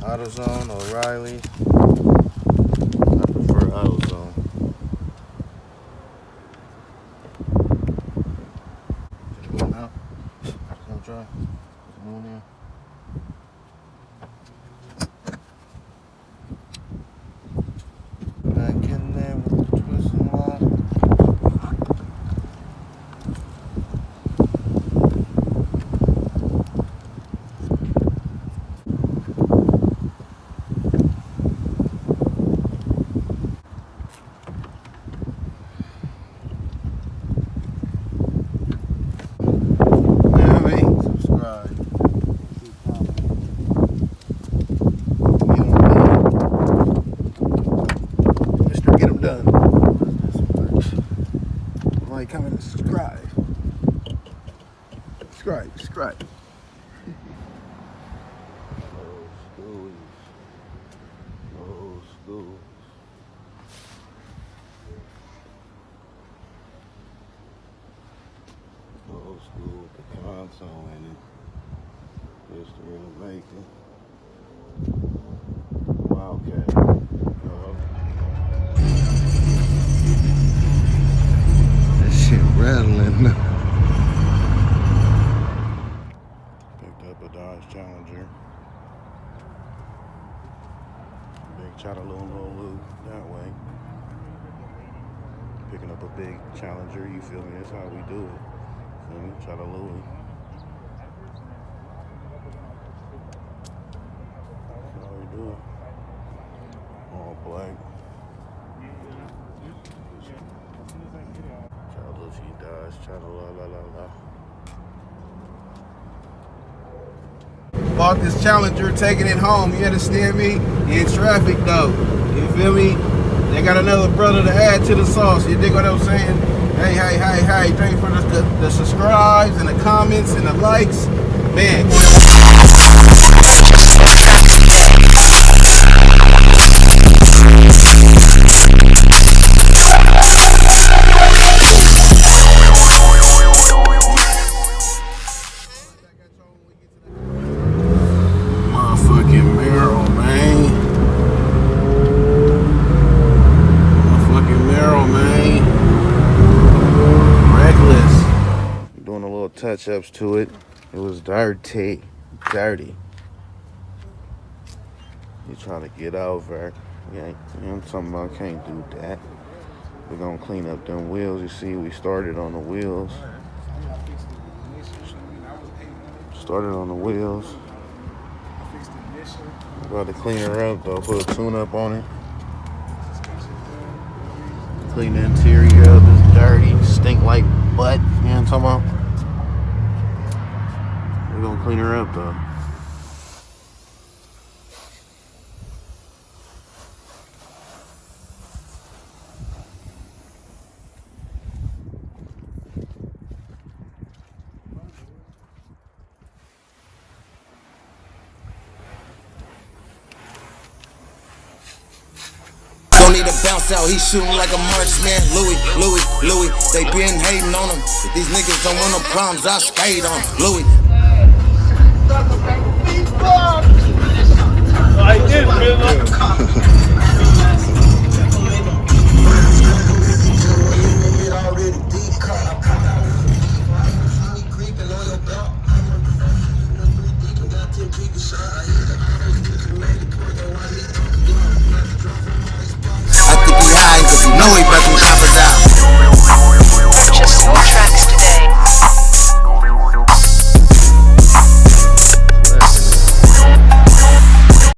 AutoZone, O'Reilly. I prefer AutoZone. Go now. Come try. Come on in. Back in there with the twist and lock. Come and subscribe. Subscribe. Old school. Old school with the console in it. History of the making. Wildcat. Shit rattling. Picked up a Dodge Challenger. Big Chattaloola that way. Picking up a big Challenger, you feel me? That's how we do it. Feel me? Chattaloola. That's how we do it. All black. Dodge, Bought this Challenger, taking it home. You understand me? In traffic though. You feel me? They got another brother to add to the sauce. You dig what I'm saying? Hey. Thank you for the subscribes and the comments and the likes. Man. Touch-ups to it. It was dirty. You trying to get over? Yeah, I'm talking about. Can't do that. We're gonna clean up them wheels. You see, we started on the wheels. About to clean her up though. Put a tune-up on it. Clean the interior up. It's dirty. Stink like butt. You know what I'm talking about? We're gonna clean her up though. Don't need to bounce out, he shooting like a marksman. Louis, they been hating on him. These niggas don't want no problems, I skate on. Louis,